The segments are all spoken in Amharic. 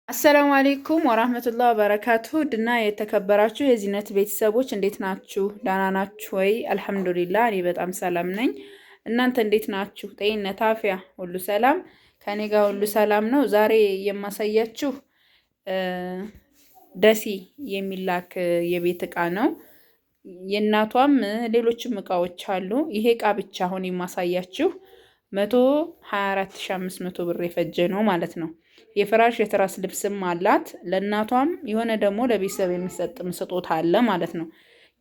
አሰላሙ አሌይኩም ወራህመቱላህ ወበረካቱ ድና የተከበራችሁ የዚህነት ቤተሰቦች እንዴት ናችሁ? ዳና ናችሁ ወይ? አልሐምዱሊላህ እኔ በጣም ሰላም ነኝ። እናንተ እንዴት ናችሁ? ጤንነት አፍያ ሁሉ ሰላም? ከኔ ጋር ሁሉ ሰላም ነው። ዛሬ የማሳያችሁ ደሲ የሚላክ የቤት እቃ ነው። የእናቷም ሌሎችም እቃዎች አሉ። ይሄ እቃ ብቻ አሁን የማሳያችሁ 124500 ብር የፈጀ ነው ማለት ነው። የፍራሽ የትራስ ልብስም አላት። ለእናቷም የሆነ ደግሞ ለቤተሰብ የሚሰጥ ስጦታ አለ ማለት ነው።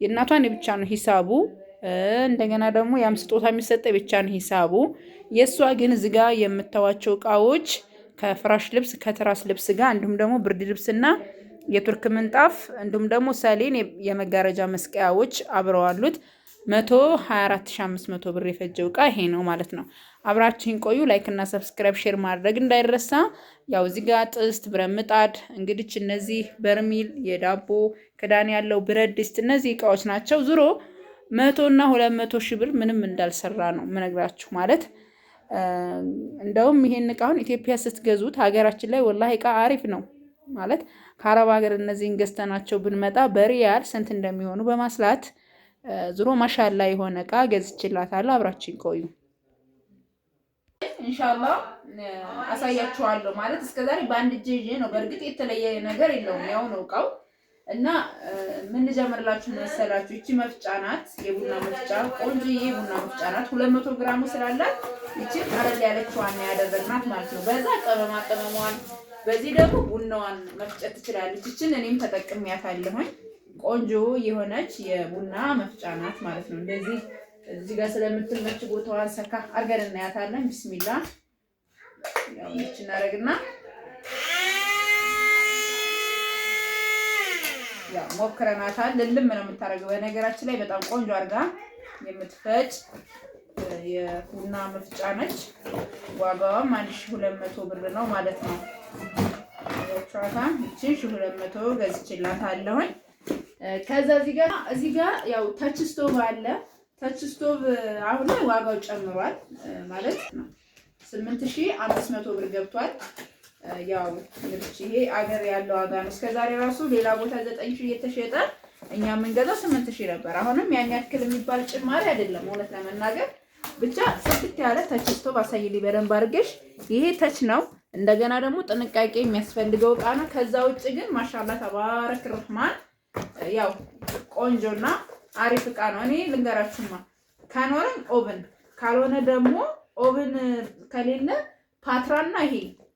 የእናቷን የብቻ ነው ሂሳቡ። እንደገና ደግሞ ያም ስጦታ የሚሰጥ የብቻ ነው ሂሳቡ። የእሷ ግን እዚጋ የምታዋቸው እቃዎች ከፍራሽ ልብስ ከትራስ ልብስ ጋር እንዲሁም ደግሞ ብርድ ልብስና የቱርክ ምንጣፍ እንዲሁም ደግሞ ሰሌን የመጋረጃ መስቀያዎች አብረው አሉት። 124500 ብር የፈጀው እቃ ይሄ ነው ማለት ነው። አብራችሁን ቆዩ። ላይክ እና ሰብስክራይብ ሼር ማድረግ እንዳይረሳ። ያው እዚህ ጋር ጥስት፣ ብረት ምጣድ፣ እንግዲህ እነዚህ በርሚል፣ የዳቦ ክዳን ያለው ብረት ድስት እነዚህ እቃዎች ናቸው። ዙሮ 100 እና 200 ሺህ ብር ምንም እንዳልሰራ ነው ምነግራችሁ ማለት። እንደውም ይሄን እቃውን ኢትዮጵያ ስትገዙት ሀገራችን ላይ ወላሂ እቃ አሪፍ ነው ማለት ከአረብ ሀገር እነዚህን ገዝተናቸው ብንመጣ በሪያል ስንት እንደሚሆኑ በማስላት ዙሮ ማሻላ የሆነ እቃ ገዝችላታለሁ። አብራችን ቆዩ ኢንሻአላህ አሳያችኋለሁ። ማለት እስከዛሬ በአንድ እጄ ይዤ ነው። በእርግጥ የተለየ ነገር የለውም ያው ነው እቃው እና ምን ጀምርላችሁ መሰላችሁ። እቺ መፍጫ ናት፣ የቡና መፍጫ ቆንጆዬ የቡና መፍጫ ናት። 200 ግራም ስላላት እቺ ቀለል ያለችዋን ያደረግናት ማለት ነው። በዛ ቅመማ ቅመሟን በዚህ ደግሞ ቡናዋን መፍጨት ትችላለች። እቺን እኔም ተጠቅሜያታለሁኝ። ቆንጆ የሆነች የቡና መፍጫ ናት ማለት ነው። እንደዚህ እዚህ ጋር ስለምትመች ቦታዋን ሰካ አርገን እናያታለን። ቢስሚላ ያው እቺ እናረግና ያው ሞክረናታል። ልልም ነው የምታረገው። በነገራችን ላይ በጣም ቆንጆ አርጋ የምትፈጭ የቡና መፍጫ ነች። ዋጋዋም 1200 ብር ነው ማለት ነው። ያቻታ እቺ 1200 ገዝቼላታለሁኝ። ከዛ እዚህ ጋር ያው ታች ስቶቭ አለ። ታች ስቶቭ አሁን ላይ ዋጋው ጨምሯል ማለት ነው። 8500 ብር ገብቷል። ያው ልብስ ይሄ አገር ያለው ዋጋ ነው። እስከዛሬ ራሱ ሌላ ቦታ 9000 እየተሸጠ እኛ የምንገዛው 8000 ነበር። አሁንም ያን ያክል የሚባል ጭማሪ አይደለም እውነት ለመናገር ብቻ ጽድት ያለ ታች ስቶቭ አሳይልኝ በደንብ አድርገሽ። ይሄ ታች ነው። እንደገና ደግሞ ጥንቃቄ የሚያስፈልገው እቃ ነው። ከዛ ውጭ ግን ማሻአላ ተባረክ ረህማን ያው ቆንጆና አሪፍ እቃ ነው። እኔ ልንገራችሁማ ካኖረን ኦቭን ካልሆነ ደግሞ ኦቭን ከሌለ ፓትራና ይሄ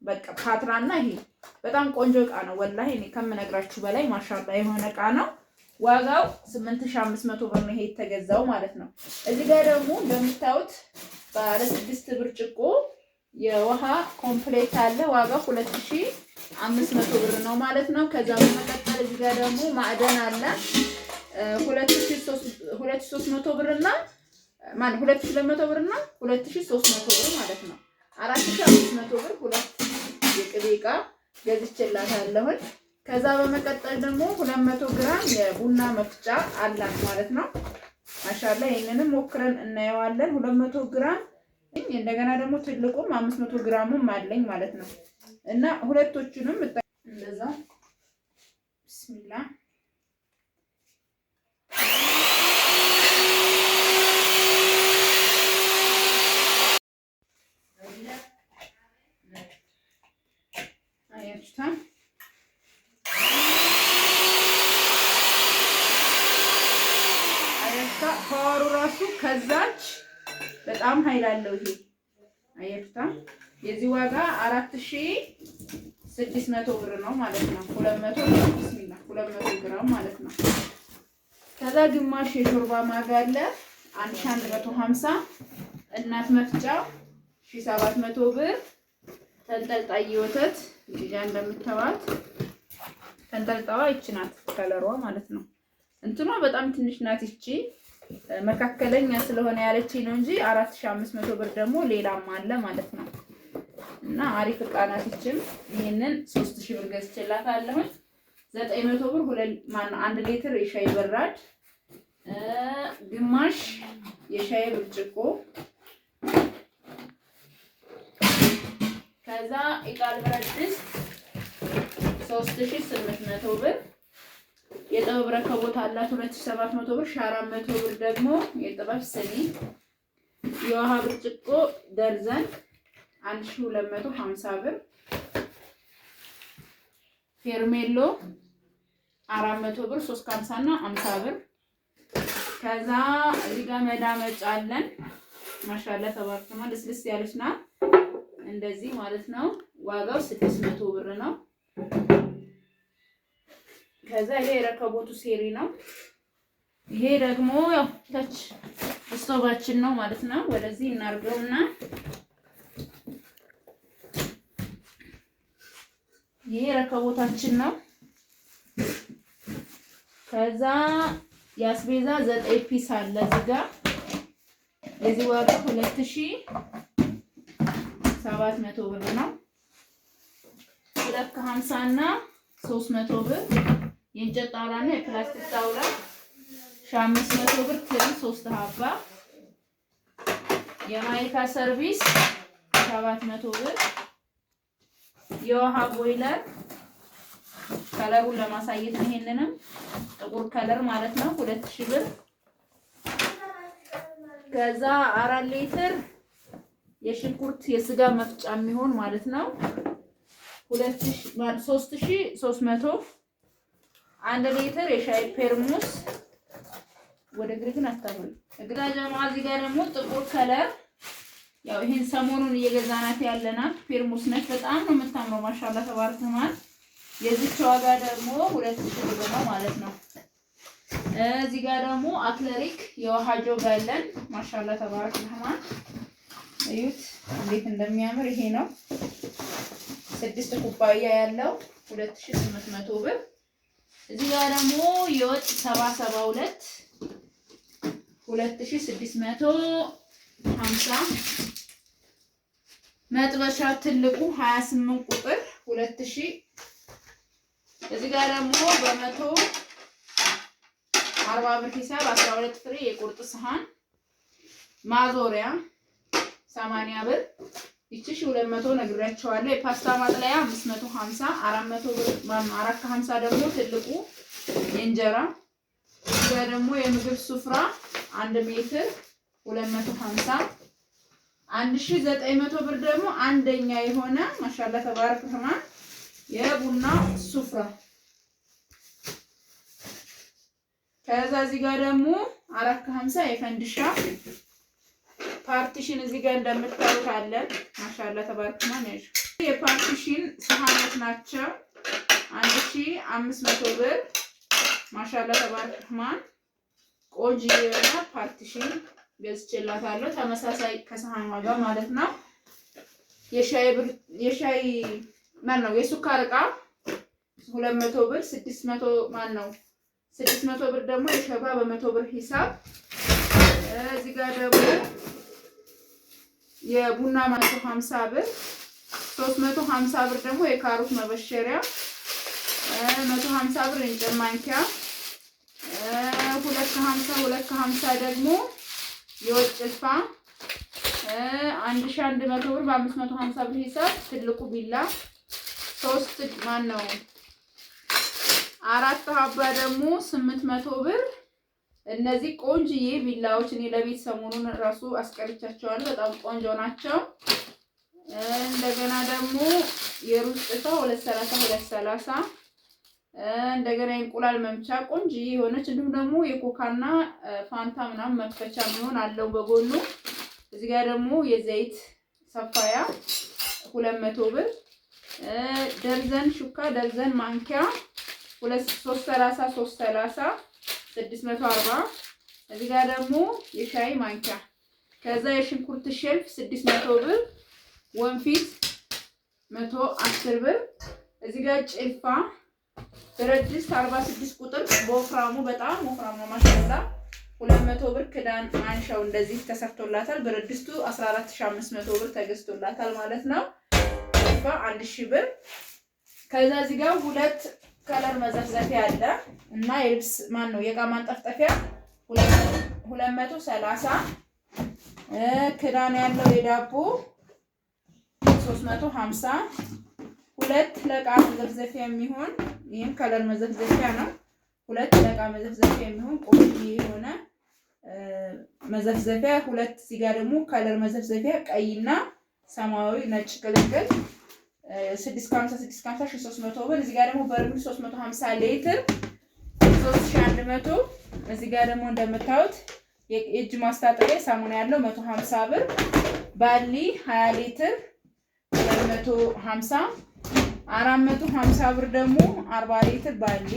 በቃ ፓትራና ይሄ በጣም ቆንጆ እቃ ነው። ወላሂ እኔ ከምነግራችሁ በላይ ማሻአላ የሆነ እቃ ነው። ዋጋው 8500 ብር ነው ይሄ የተገዛው ማለት ነው። እዚህ ጋር ደግሞ እንደምታዩት ባለ 6 ብርጭቆ የውሃ ኮምፕሌት አለ። ዋጋው 2500 ብር ነው ማለት ነው። ከዛ በመቀጠል እዚህ ጋር ደግሞ ማዕደን አለ 2300 ብር እና 2200 ብር እና 2300 ብር ማለት ነው። 4500 ብር ሁለት የቅቤ እቃ ገዝቼላታለሁ። ከዛ በመቀጠል ደግሞ 200 ግራም የቡና መፍጫ አላት ማለት ነው። ማሻአላ ይሄንንም ሞክረን እናየዋለን። 200 ግራም እንደገና ደግሞ ትልቁም 500 ግራምም አለኝ ማለት ነው። እና ሁለቶቹንም እንደዛ ቢስሚላ አያችሁታ ፓወሩ ራሱ ከዛች በጣም ኃይል አለው። ይሄ አያችሁታ የዚህ ዋጋ 4600 ብር ነው ማለት ነው። 200 ቢስሚላ 200 ግራም ማለት ነው። ከዛ ግማሽ የሾርባ ማጋ አለ 1150 እናት መፍጫ 1700 ብር ተንጠልጣይ ወተት ልጅ እንደምታዋት ተንጠልጣዋ ይችናት ከለሯ ማለት ነው። እንትኗ በጣም ትንሽ ናት። ይቺ መካከለኛ ስለሆነ ያለችኝ ነው እንጂ 4500 ብር ደግሞ ሌላም አለ ማለት ነው። እና አሪፍ እቃ ናት። ይችም ይሄንን 3000 ብር ገዝቼላታለሁ። 900 ብር 1 ሊትር የሻይ በራድ ግማሽ የሻይ ብርጭቆ ከዛ ኢጣል ብረት ድስት 3800 ብር። የጥበብ ረከቦት አላት 2700 ብር። 400 ብር ደግሞ የጥበብ ስኒ። የውሃ ብርጭቆ ደርዘን 1250 ብር። ፌርሜሎ 400 ብር 350 እና 50 ብር። ከዛ እዚህ ጋር መዳመጫ አለን። ማሻአላ ተባረከማ ልስልስ ያለች ናት። እንደዚህ ማለት ነው። ዋጋው 600 ብር ነው። ከዛ ይሄ የረከቦቱ ሴሪ ነው። ይሄ ደግሞ ያው ታች ስቶቫችን ነው ማለት ነው። ወደዚህ እናርገውና ይሄ ረከቦታችን ነው። ከዛ ያስቤዛ 9 ፒስ አለ እዚህ ጋር። የዚህ ዋጋ 2700 ብር ነው። 250 እና 300 ብር። የእንጨት ጣውላና የፕላስቲክ ጣውላ 500 ብር። ትሪ 3 ሀባ። የማይካ ሰርቪስ 700 ብር። የውሃ ቦይለር ከለሩን ለማሳየት ነው። ይሄንንም ጥቁር ከለር ማለት ነው 2000 ብር። ከዛ 4 ሊትር የሽንኩርት የስጋ መፍጫ የሚሆን ማለት ነው 3300። 1 ሊትር የሻይ ፔርሙስ ወደ ግርግን አታውል እግራ ጀማ። እዚህ ጋር ደግሞ ጥቁር ከለር ያው ይሄን ሰሞኑን እየገዛናት ያለናት ፔርሙስ ነች። በጣም ነው የምታምረው ማሻአላ ተባረከማል። የዚች ዋጋ ደግሞ 2000 ብር ነው ማለት ነው። እዚህ ጋር ደግሞ አክለሪክ የውሃ ጆግ አለን። ማሻአላ ተባረከማል። እዩት እንዴት እንደሚያምር። ይሄ ነው 6 ኩባያ ያለው 2800 ብር። እዚህ ጋር ደግሞ የወጥ 772 2650። መጥበሻ ትልቁ 28 ቁጥር 2000። እዚህ ጋር ደግሞ በ140 ብር ሂሳብ 12 ፍሬ የቁርጥ ሰሃን ማዞሪያ 80 ብር። ይቺ 200 ነግሬያቸዋለሁ። የፓስታ ማጥለያ 550 400 ብር 450 ደግሞ ትልቁ የእንጀራ። እዚህ ጋር ደግሞ የምግብ ሱፍራ 1 ሜትር 250 1900 ብር ደግሞ አንደኛ የሆነ ማሻአላ ተባረክ ረህማን የቡና ሱፍራ። ከዛ እዚህ ጋር ደግሞ 450 የፈንድሻ ፓርቲሽን እዚህ ጋር እንደምታዩት አለ። ማሻአላ ተባረክ ረህማን ያሽ የፓርቲሽን ሰሃኖች ናቸው 1500 ብር። ማሻአላ ተባረክ ረህማን ቆንጆ የሆነ ፓርቲሽን ገዝቼላታለሁ። ተመሳሳይ ከሰሃን ዋጋ ማለት ነው። የሻይ ማን ነው የሱካር ዕቃ 200 ብር 600 ማን ነው 600 ብር ደግሞ የሸባ በ100 ብር ሂሳብ። እዚህ ጋር ደግሞ የቡና 150 ብር 350 ብር ደግሞ የካሮት መበሸሪያ 150 ብር እንጨት ማንኪያ 250 ደግሞ የወጥ ጭልፋ 1100 ብር በ550 ብር ሂሳብ። ትልቁ ቢላ 3 ማን ነው 4 ሀባ ደግሞ 800 ብር። እነዚህ ቆንጆዬ ቢላዎች እኔ ለቤት ሰሞኑን ራሱ አስቀርቻቸዋለሁ። በጣም ቆንጆ ናቸው። እንደገና ደግሞ የሩዝ ጭልፋ 230 እንደገና የእንቁላል መምቻ ቆንጆዬ የሆነች እንዲሁም ደግሞ የኮካና ፋንታ ምናምን መክፈቻ የሚሆን አለው በጎኑ። እዚህ ጋር ደግሞ የዘይት ሰፋያ 200 ብር። ደርዘን ሹካ ደርዘን ማንኪያ 330 640። እዚህ ጋር ደግሞ የሻይ ማንኪያ። ከዛ የሽንኩርት ሼልፍ 600 ብር። ወንፊት 110 ብር። እዚህ ጋር ጭልፋ ብረት ድስት 46 ቁጥር በወፍራሙ በጣም ወፍራም ነው ማሻአላ 200 ብር። ክዳን ማንሻው እንደዚህ ተሰርቶላታል። ብረት ድስቱ 14500 ብር ተገዝቶላታል ማለት ነው። ጭልፋ 1000 ብር። ከዛ እዚህ ጋር 2 ከለር መዘፍዘፊያ አለ እና የልብስ ማን ነው የእቃ ማንጠፍጠፊያ 230። ክዳን ያለው የዳቦ 350። ሁለት ለዕቃ መዘፍዘፊያ የሚሆን ይህም ከለር መዘፍዘፊያ ነው። ሁለት ለዕቃ መዘፍዘፊያ የሚሆን ቆንጆ የሆነ መዘፍዘፊያ ሁለት። እዚህ ጋር ደግሞ ከለር መዘፍዘፊያ ቀይና ሰማያዊ ነጭ ቅልቅል 650 300 ብር። እዚህ ጋር ደግሞ በርሚል 350 ሊትር 3100። እዚህ ጋር ደግሞ እንደምታዩት የእጅ ማስታጠቢያ ሳሙና ያለው 150 ብር። ባሊ 20 ሊትር 250 450 ብር ደግሞ 40 ሊትር ባሊ።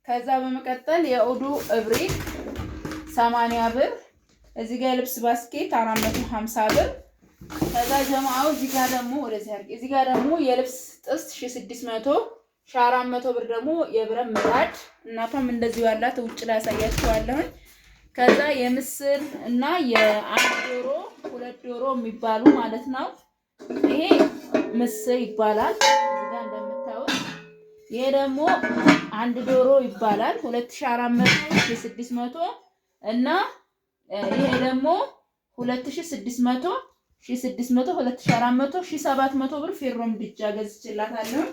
ከዛ በመቀጠል የኦዶ እብሪት 80 ብር። እዚህ ጋር የልብስ ባስኬት 450 ብር። ከዛ ጀማዓው እዚህ ጋር ደግሞ ወደዚህ አድርጌ እዚህ ጋር ደግሞ የልብስ ጥስት 1600 400 ብር ደግሞ የብረት ምጣድ እናቷም እንደዚህ ያላት ውጭ ላይ ያሳያችኋለሁ። ከዛ የምስር እና የአንድ ዶሮ ሁለት ዶሮ የሚባሉ ማለት ነው። ይሄ ምስር ይባላል እዚህ ጋር እንደምታዩት። ይሄ ደግሞ አንድ ዶሮ ይባላል 2400 1600 እና ይሄ ደግሞ 2600 1600 2400 1700 ብር ፌሮም ብቻ ገዝቼላታለሁ።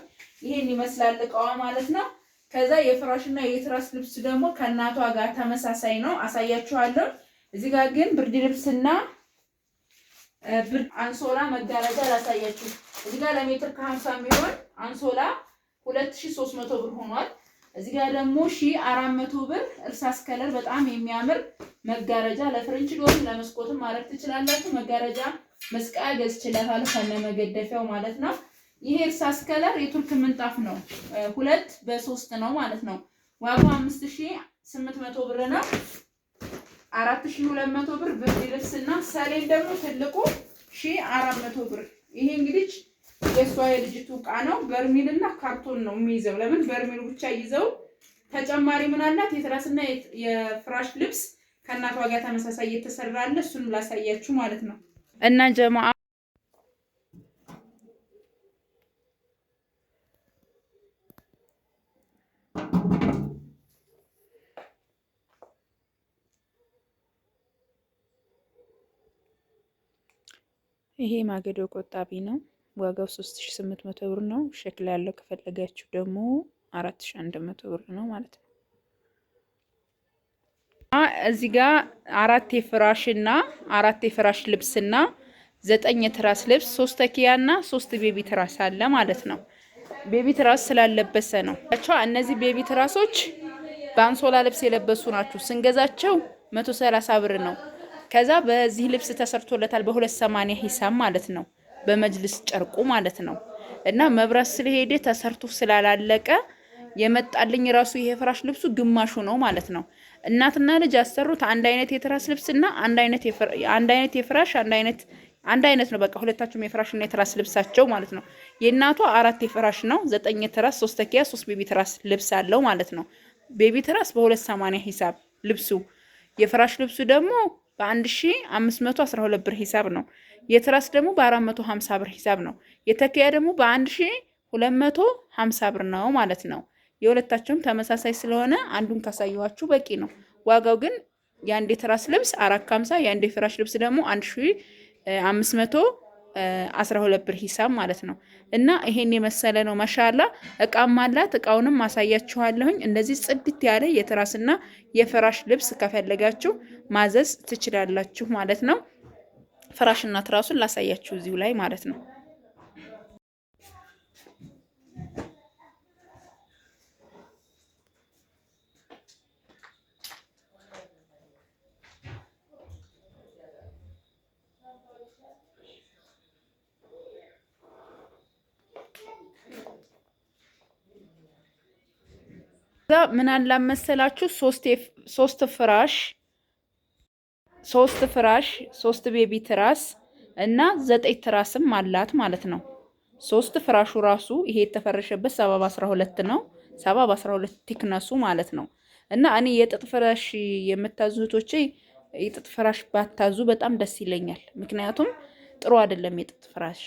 ይሄን ይመስላል እቃዋ ማለት ነው። ከዛ የፍራሽና የትራስ ልብስ ደግሞ ከእናቷ ጋር ተመሳሳይ ነው፣ አሳያችኋለሁ። እዚህ ጋር ግን ብርድ ልብስና ብርድ አንሶላ መጋረጃ ላሳያችሁ። እዚህ ጋር ለሜትር ከ50 የሚሆን አንሶላ 2300 ብር ሆኗል። እዚህ ጋር ደግሞ 1400 ብር እርሳስ ከለር በጣም የሚያምር መጋረጃ ለፍሬንች ዶር ለመስኮትም ማድረግ ትችላላችሁ። መጋረጃ መስቀያ ገዝቼላታለሁ ከነ መገደፊያው ማለት ነው። ይሄ እርሳስ ከለር የቱርክ ምንጣፍ ነው። 2 በ3 ነው ማለት ነው። ዋጋው 5800 ብር ነው። 4200 ብር ብርድ ልብስና ሰሌን ደግሞ ትልቁ 1400 ብር። ይሄ እንግዲህ የሷ የልጅቱ ዕቃ ነው። በርሚልና ካርቶን ነው የሚይዘው። ለምን በርሚሉ ብቻ ይዘው ተጨማሪ ምን አላት? የትራስና የፍራሽ ልብስ ከእናቷ ጋር ተመሳሳይ እየተሰራለ እሱን ላሳያችሁ ማለት ነው። እና ጀማዓ ይሄ ማገዶ ቆጣቢ ነው። ዋጋው 3800 ብር ነው። ሸክላ ያለው ከፈለጋችሁ ደግሞ 4100 ብር ነው ማለት ነው። እዚህ ጋር 4 የፍራሽና 4 የፍራሽ ልብስና 9 የትራስ ልብስ 3 ተኪያና 3 ቤቢ ትራስ አለ ማለት ነው። ቤቢ ትራስ ስላለበሰ ነው። እነዚህ ቤቢ ትራሶች በአንሶላ ልብስ የለበሱ ናቸው። ስንገዛቸው 130 ብር ነው። ከዛ በዚህ ልብስ ተሰርቶለታል በ280 ሂሳብ ማለት ነው። በመጅልስ ጨርቁ ማለት ነው። እና መብራት ስለሄደ ተሰርቶ ስላላለቀ የመጣልኝ ራሱ ይሄ ፍራሽ ልብሱ ግማሹ ነው ማለት ነው። እናትና ልጅ ያሰሩት አንድ አይነት የትራስ ልብስና አንድ አይነት የፍራሽ አንድ አይነት ነው። በቃ ሁለታችሁም የፍራሽና የትራስ ልብሳቸው ማለት ነው። የእናቷ 4 የፍራሽ ነው፣ 9 የትራስ፣ 3 ተኪያ፣ 3 ቤቢ ትራስ ልብስ አለው ማለት ነው። ቤቢ ትራስ በ280 ሂሳብ ልብሱ፣ የፍራሽ ልብሱ ደግሞ በ1512 ብር ሂሳብ ነው። የትራስ ደግሞ በ450 ብር ሂሳብ ነው። የተኪያ ደግሞ በ1250 ብር ነው ማለት ነው። የሁለታቸውም ተመሳሳይ ስለሆነ አንዱን ካሳየኋችሁ በቂ ነው። ዋጋው ግን የአንድ የትራስ ልብስ 450፣ የአንድ የፍራሽ ልብስ ደግሞ 1512 ብር ሂሳብ ማለት ነው። እና ይሄን የመሰለ ነው። ማሻአላ እቃም አላት። እቃውንም ማሳያችኋለሁኝ። እንደዚህ ጽድት ያለ የትራስና የፍራሽ ልብስ ከፈለጋችሁ ማዘዝ ትችላላችሁ ማለት ነው። ፍራሽና ትራሱን ላሳያችሁ እዚሁ ላይ ማለት ነው። ምን አላመሰላችሁ 3 ፍራሽ 3 ቤቢ ትራስ እና 9 ትራስም አላት ማለት ነው። 3 ፍራሹ ራሱ ይሄ የተፈረሸበት 7/12 ነው። 7/12 ቲክነሱ ማለት ነው። እና እኔ የጥጥ ፍራሽ የምታዙ እህቶቼ የጥጥ ፍራሽ ባታዙ በጣም ደስ ይለኛል። ምክንያቱም ጥሩ አይደለም የጥጥ ፍራሽ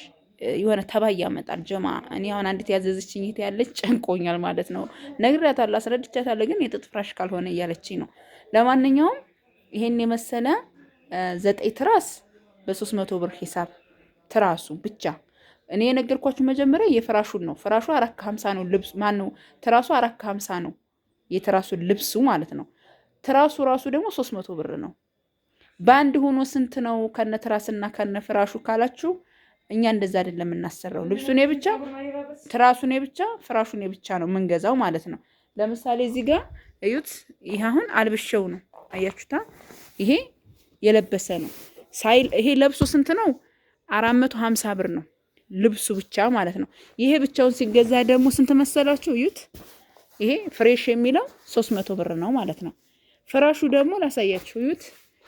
የሆነ ተባይ ያመጣል። ጀማ እኔ አሁን አንዲት ያዘዘችኝ እህት ያለች ጨንቆኛል ማለት ነው። ነግራታለሁ፣ አስረድቻታለሁ። ግን የጥጥ ፍራሽ ካልሆነ እያለችኝ ነው። ለማንኛውም ይሄን የመሰለ 9 ትራስ በ300 ብር ሂሳብ ትራሱ ብቻ እኔ የነገርኳችሁ መጀመሪያ የፍራሹን ነው። ፍራሹ 450 ነው። ልብስ ማን ነው ትራሱ 450 ነው። የትራሱን ልብሱ ማለት ነው። ትራሱ ራሱ ደግሞ 300 ብር ነው። በአንድ ሆኖ ስንት ነው ከነ ትራስና ከነ ፍራሹ ካላችሁ እኛ እንደዛ አይደለም የምናሰራው። ልብሱን የብቻ ትራሱን የብቻ ፍራሹን የብቻ ነው የምንገዛው ማለት ነው። ለምሳሌ እዚህ ጋር እዩት። ይሄ አሁን አልብሼው ነው አያችሁታ። ይሄ የለበሰ ነው ሳይል ይሄ ለብሱ ስንት ነው? 450 ብር ነው ልብሱ ብቻ ማለት ነው። ይሄ ብቻውን ሲገዛ ደግሞ ስንት መሰላችሁ? እዩት። ይሄ ፍሬሽ የሚለው 300 ብር ነው ማለት ነው። ፍራሹ ደግሞ ላሳያችሁ። እዩት።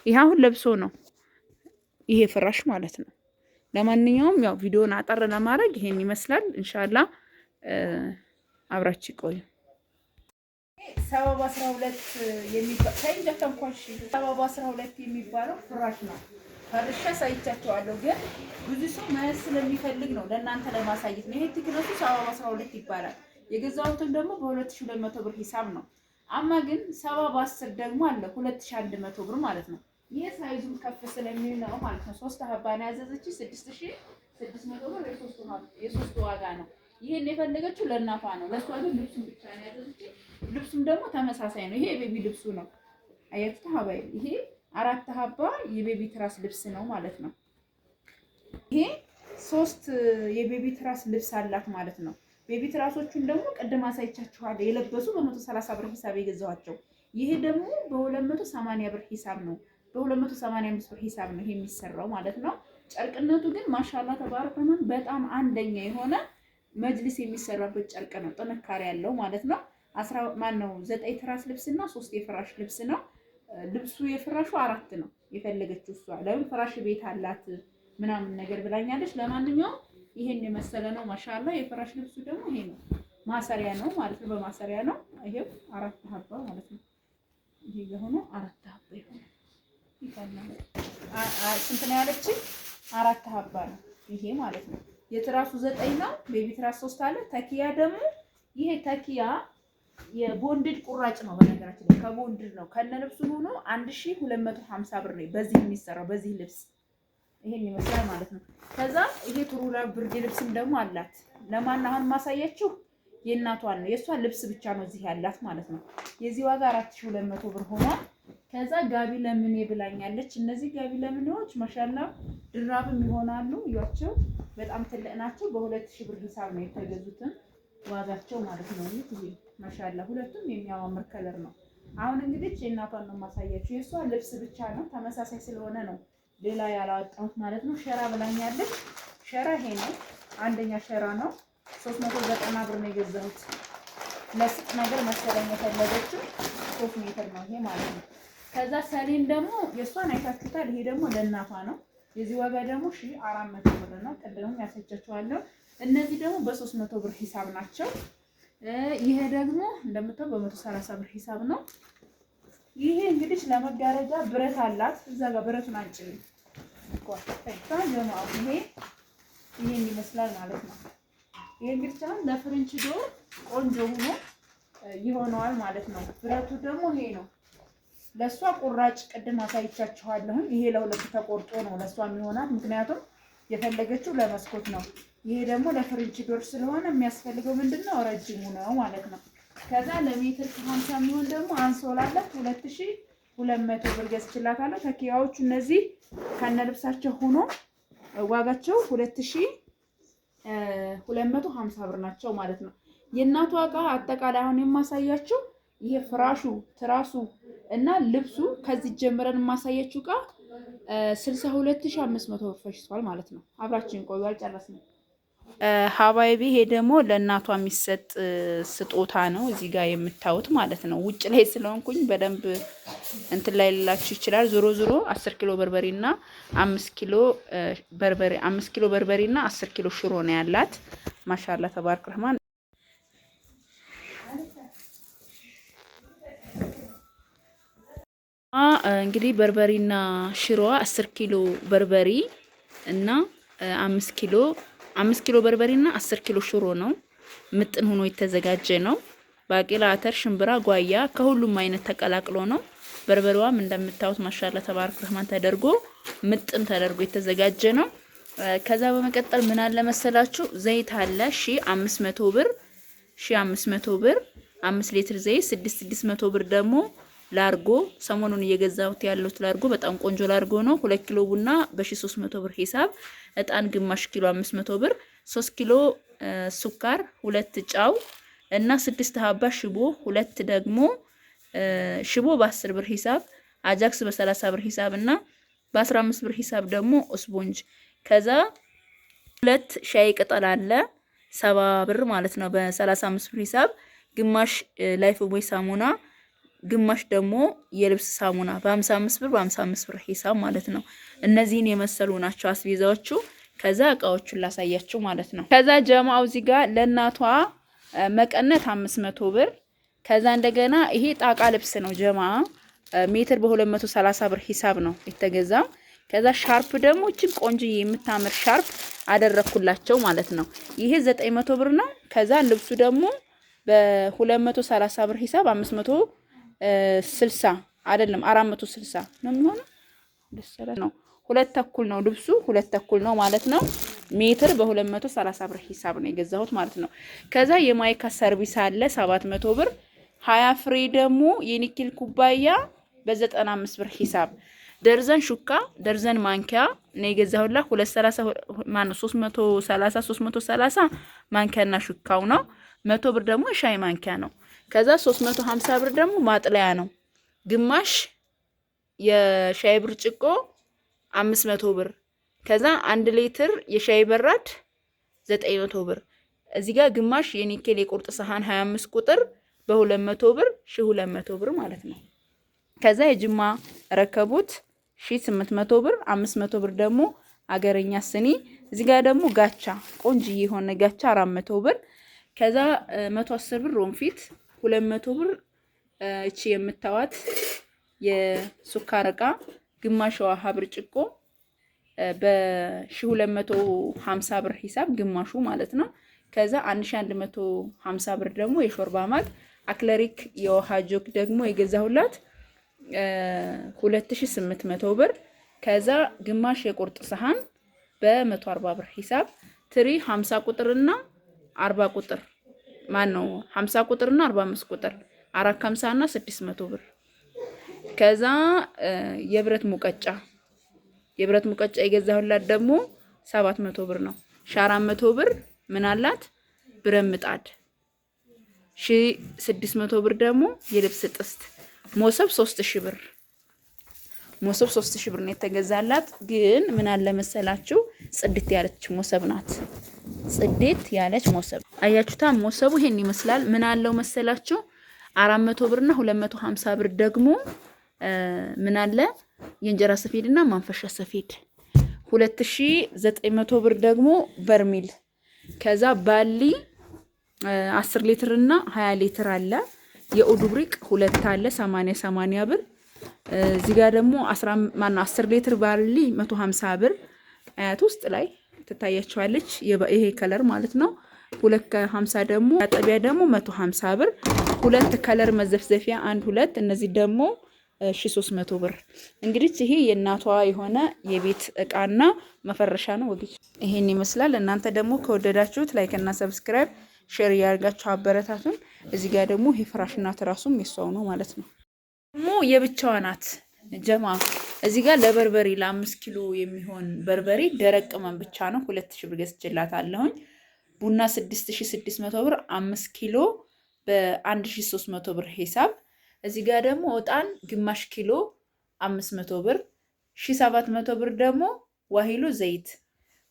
ይሄ አሁን ለብሶ ነው ይሄ ፍራሽ ማለት ነው። ለማንኛውም ያው ቪዲዮን አጠር ለማድረግ ይሄን ይመስላል። ኢንሻአላህ አብራችሁ ቆዩ። ሰበብ 12 የሚባለው ፍራሽ ነው። ፈርሻ ሳይቻቸዋለሁ ግን ብዙ ሰው ማየት ስለሚፈልግ ነው ለእናንተ ለማሳየት ነው። ይሄ ቲክነሱ ሰበብ 12 ይባላል። የገዛሁትን ደግሞ በ2200 ብር ሂሳብ ነው። አማ ግን ሰበብ 10 ደግሞ አለ 2100 ብር ማለት ነው። ይሄ ሳይዙም ከፍ ስለሚል ነው ማለት ነው። 3 ሀባ ነው ያዘዘች 6600 ብር የሶስቱ ዋጋ ነው። ይሄን የፈለገችው ለእናቷ ነው። ለሷ ግን ልብሱን ብቻ ነው ያዘዘች። ልብሱም ደግሞ ተመሳሳይ ነው። ይሄ የቤቢ ልብሱ ነው። አያችሁ ሀባይ ይሄ 4 ሀባ የቤቢ ትራስ ልብስ ነው ማለት ነው። ይሄ 3 የቤቢ ትራስ ልብስ አላት ማለት ነው። ቤቢ ትራሶቹን ደግሞ ቅድም አሳይቻችኋለሁ የለበሱ በ130 ብር ሂሳብ የገዛኋቸው። ይሄ ደግሞ በ280 ብር ሂሳብ ነው። በ285 ብር ሂሳብ ነው ይሄ የሚሰራው ማለት ነው። ጨርቅነቱ ግን ማሻአላ ተባረከ በጣም አንደኛ የሆነ መጅሊስ የሚሰራበት ጨርቅ ነው። ጥንካሬ ያለው ማለት ነው። 9 ትራስ ልብስና 3 የፍራሽ ልብስ ነው። ልብሱ የፍራሹ 4 ነው የፈለገችው እሷ። ለምን ፍራሽ ቤት አላት ምናምን ነገር ብላኛለች። ለማንኛውም ይሄን የመሰለ ነው ማሻአላ። የፍራሽ ልብሱ ደግሞ ይሄ ነው። ማሰሪያ ነው ማለት ነው። በማሰሪያ ነው። ይሄው 4 ሀባ ማለት ነው። ይሄ የሆነ 4 ሀባ ይሆናል። ይፈናል ስንት ነው ያለችኝ? 4 ሀባ ነው ይሄ ማለት ነው። የትራሱ 9 ነው። ቤቢ ትራስ 3 አለ። ተኪያ ደግሞ ይሄ ተኪያ የቦንድድ ቁራጭ ነው። በነገራችን ላይ ከቦንድድ ነው ከነ ልብሱ ሆኖ 1250 ብር ነው በዚህ የሚሰራው በዚህ ልብስ ይሄን ይመስላል ማለት ነው። ከዛ ይሄ ቱሩላ ብርድ ልብስም ደግሞ አላት። ለማን አሁን ማሳያችሁ የእናቷን ነው። የእሷ ልብስ ብቻ ነው እዚህ ያላት ማለት ነው። የዚህ ዋጋ 4200 ብር ሆኗል። ከዛ ጋቢ ለምኔ ብላኛለች። እነዚህ ጋቢ ለምኔዎች ማሻአላ ድራብም ይሆናሉ። እያቸው በጣም ትልቅ ናቸው። በ2000 ብር ሂሳብ ነው የተገዙትን ዋጋቸው ማለት ነው። ይሄ ማሻአላ ሁለቱም የሚያማምር ከለር ነው። አሁን እንግዲህ የእናቷን ነው ማሳያችሁ። የእሷ ልብስ ብቻ ነው ተመሳሳይ ስለሆነ ነው ሌላ ያላወጣሁት ማለት ነው። ሸራ ብላኛለች። ሸራ ይሄ ነው። አንደኛ ሸራ ነው። 390 ብር ነው የገዛሁት። ለስጥ ነገር መሰለኝ የፈለገችው 3 ሜትር ነው ይሄ ማለት ነው። ከዛ ሰሌን ደግሞ የእሷን አይታችሁታል። ይሄ ደግሞ ለእናቷ ነው። የዚህ ዋጋ ደግሞ 1400 ብር ነው። ቀደም ያሳያችኋለሁ። እነዚህ ደግሞ በ300 ብር ሂሳብ ናቸው። ይሄ ደግሞ እንደምታው በ130 ብር ሂሳብ ነው። ይሄ እንግዲህ ለመጋረጃ ብረት አላት። እዛ ጋር ብረቱን አንጭልኝ ይሄን ይመስላል ማለት ነው። ይሄ እንግዲህ አሁን ለፍሬንች ዶር ቆንጆ ሆኖ ይሆነዋል ማለት ነው። ብረቱ ደግሞ ይሄ ነው። ለሷ ቁራጭ ቅድም አሳይቻችኋለሁ። ይሄ ለሁለት ተቆርጦ ነው ለሷ የሚሆናት፣ ምክንያቱም የፈለገችው ለመስኮት ነው። ይሄ ደግሞ ለፍሬንች ዶር ስለሆነ የሚያስፈልገው ምንድነው ረጅሙ ነው ማለት ነው። ከዛ ለሜትር 50 የሚሆን ደግሞ አንሶላ አላት 2200 ብር ገዝቼላታለሁ። ተኪያዎቹ እነዚህ ከነልብሳቸው ሆኖ ዋጋቸው 2250 ብር ናቸው ማለት ነው። የእናቷ እቃ አጠቃላይ አሁን የማሳያቸው ይሄ ፍራሹ ትራሱ እና ልብሱ ከዚህ ጀምረን የማሳያችሁ እቃ 62500 ብር ፈጅቷል ማለት ነው። አብራችን ቆዩ፣ አልጨረስንም። ሀባይቢ ይሄ ደግሞ ለእናቷ የሚሰጥ ስጦታ ነው። እዚህ ጋር የምታዩት ማለት ነው። ውጭ ላይ ስለሆንኩኝ በደንብ እንትን ላይ ልላችሁ ይችላል። ዞሮ ዞሮ 10 ኪሎ በርበሬና 5 ኪሎ በርበሬ 5 ኪሎ በርበሬና 10 ኪሎ ሽሮ ነው ያላት። ማሻአላ ተባረክ ረህማን። እንግዲህ በርበሬና ሽሮዋ 10 ኪሎ በርበሬ እና 5 ኪሎ በርበሬና 10 ኪሎ ሽሮ ነው። ምጥን ሆኖ የተዘጋጀ ነው። ባቄላ፣ አተር፣ ሽምብራ፣ ጓያ ከሁሉም አይነት ተቀላቅሎ ነው። በርበሬዋም እንደምታዩት ማሻአላ ተባረክ ረህማን ተደርጎ ምጥን ተደርጎ የተዘጋጀ ነው። ከዛ በመቀጠል ምን አለ መሰላችሁ ዘይት አለ 1500 ብር 1500 ብር 5 ሊትር ዘይት 600 ብር ደግሞ ላርጎ ሰሞኑን እየገዛሁት ያለሁት ላርጎ በጣም ቆንጆ ላርጎ ነው። 2 ኪሎ ቡና በ1300 ብር ሂሳብ፣ እጣን ግማሽ ኪሎ 500 ብር፣ 3 ኪሎ ሱካር፣ 2 ጫው እና 6 ሀባ ሽቦ፣ 2 ደግሞ ሽቦ በ10 ብር ሂሳብ፣ አጃክስ በ30 ብር ሂሳብ እና በ15 ብር ሂሳብ ደግሞ ስፖንጅ። ከዛ 2 ሻይ ቅጠል አለ 70 ብር ማለት ነው በ35 ብር ሂሳብ፣ ግማሽ ላይፍ ቦይ ሳሙና፣ ግማሽ ደግሞ የልብስ ሳሙና በ55 ብር በ55 ብር ሂሳብ ማለት ነው። እነዚህን የመሰሉ ናቸው አስቤዛዎቹ። ከዛ እቃዎቹን ላሳያችሁ ማለት ነው። ከዛ ጀማው እዚህ ጋር ለእናቷ መቀነት 500 ብር። ከዛ እንደገና ይሄ ጣቃ ልብስ ነው ጀማ ሜትር በ230 ብር ሂሳብ ነው የተገዛ። ከዛ ሻርፕ ደግሞ እቺን ቆንጆዬ የምታምር ሻርፕ አደረኩላቸው ማለት ነው። ይሄ 900 ብር ነው። ከዛ ልብሱ ደግሞ በ230 ብር ሂሳብ 560 አይደለም 460 ነው የሚሆነው ነው። 2 ተኩል ነው ልብሱ 2 ተኩል ነው ማለት ነው። ሜትር በ230 ብር ሂሳብ ነው የገዛሁት ማለት ነው። ከዛ የማይካ ሰርቪስ አለ 700 ብር። 20 ፍሬ ደግሞ የኒኬል ኩባያ በ95 ብር ሂሳብ። ደርዘን ሹካ ደርዘን ማንኪያ ነው የገዛሁላ 230 ማን 330 ማንኪያና ሹካው ነው። 100 ብር ደግሞ ሻይ ማንኪያ ነው። ከዛ 350 ብር ደግሞ ማጥለያ ነው። ግማሽ የሻይ ብርጭቆ 500 ብር። ከዛ 1 ሊትር የሻይ በራድ 900 ብር። እዚህ ጋር ግማሽ የኒኬል የቁርጥ ሰሃን 25 ቁጥር በ200 ብር 1200 ብር ማለት ነው። ከዛ የጅማ ረከቡት 1800 ብር 500 ብር ደግሞ አገረኛ ስኒ። እዚህ ጋር ደግሞ ጋቻ ቆንጆ የሆነ ጋቻ 400 ብር። ከዛ 110 ብር ሮንፊት 200 ብር እቺ የምታዋት የሱካር እቃ ግማሽ ውሃ ብርጭቆ በ1250 ብር ሂሳብ ግማሹ ማለት ነው። ከዛ 1150 ብር ደግሞ የሾርባ ማግ አክለሪክ የውሃ ጆክ ደግሞ የገዛሁላት 2800 ብር። ከዛ ግማሽ የቁርጥ ሰሃን በ140 ብር ሂሳብ ትሪ 50 ቁጥርና 40 ቁጥር ማን ነው 50 ቁጥርና 45 ቁጥር 450 እና 600 ብር። ከዛ የብረት ሙቀጫ የገዛሁላት ደግሞ 700 ብር ነው። 400 ብር ምን አላት ብረት ምጣድ 1600 ብር ደግሞ የልብስ ጥስት። ሞሰብ 3000 ብር ሞሰብ 3000 ብር ነው የተገዛላት። ግን ምን አለ መሰላችሁ ጽድት ያለች ሞሰብ ናት። ጽድት ያለች ሞሰብ አያችሁታ። ሞሰቡ ይሄን ይመስላል። ምን አለው መሰላችሁ 400 ብርና 250 ብር ደግሞ ምን አለ የእንጀራ ሰፌድና ማንፈሻ ሰፌድ 2900 ብር ደግሞ በርሚል። ከዛ ባሊ 10 ሊትር እና 20 ሊትር አለ። የኡዱብሪቅ 2 አለ 80 ብር። እዚህ ጋር ደግሞ 10 ሊትር ባሊ 150 ብር። አያት ውስጥ ላይ ትታያቸዋለች ይሄ ከለር ማለት ነው። 250 ደግሞ አጠቢያ ደግሞ 150 ብር። 2 ከለር መዘፍዘፊያ 1 እነዚህ ደግሞ 1300 ብር። እንግዲህ ይሄ የእናቷ የሆነ የቤት እቃና መፈረሻ ነው። ወግጭ ይሄን ይመስላል። እናንተ ደግሞ ከወደዳችሁት ላይክ እና ሰብስክራይብ ሼር ያርጋችሁ አበረታቱን። እዚህ ጋር ደግሞ ይሄ ፍራሽና ትራሱም የሷው ነው ማለት ነው። ደግሞ የብቻዋ ናት ጀማ። እዚህ ጋር ለበርበሬ ለ5 ኪሎ የሚሆን በርበሬ ደረቅ ቅመም ብቻ ነው 2000 ብር ገዝቼላታለሁኝ። ቡና 6600 ብር 5 ኪሎ በ1300 ብር ሂሳብ። እዚህ ጋር ደግሞ እጣን ግማሽ ኪሎ 500 ብር 1700 ብር ደግሞ ዋሂሎ ዘይት።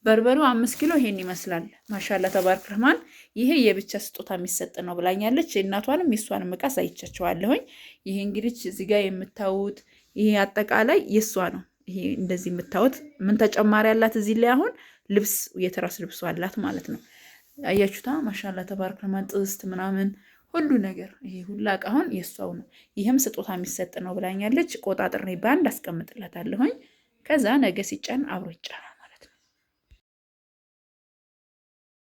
በርበሬው 5 ኪሎ ይሄን ይመስላል። ማሻአላ ተባረክ ረህማን። ይሄ የብቻ ስጦታ የሚሰጥ ነው ብላኛለች። የእናቷንም የሷንም እቃ ሳይቻቸዋለሁኝ። ይሄ እንግዲህ እዚህ ጋር የምታዩት ይሄ አጠቃላይ የሷ ነው። ይሄ እንደዚህ የምታዩት ምን ተጨማሪ ያላት እዚህ ላይ አሁን ልብስ የትራስ ልብሱ አላት ማለት ነው። አያችሁታ ማሻአላ ተባረክ ረህማን። ጥስት ምናምን ሁሉ ነገር ይሄ ሁላ እቃ አሁን የሷው ነው። ይሄም ስጦታ የሚሰጥ ነው ብላኛለች። ቆጣጥሬ ባንድ አስቀምጥላታለሁኝ። ከዛ ነገ ሲጫን አብሮ ይጫናል።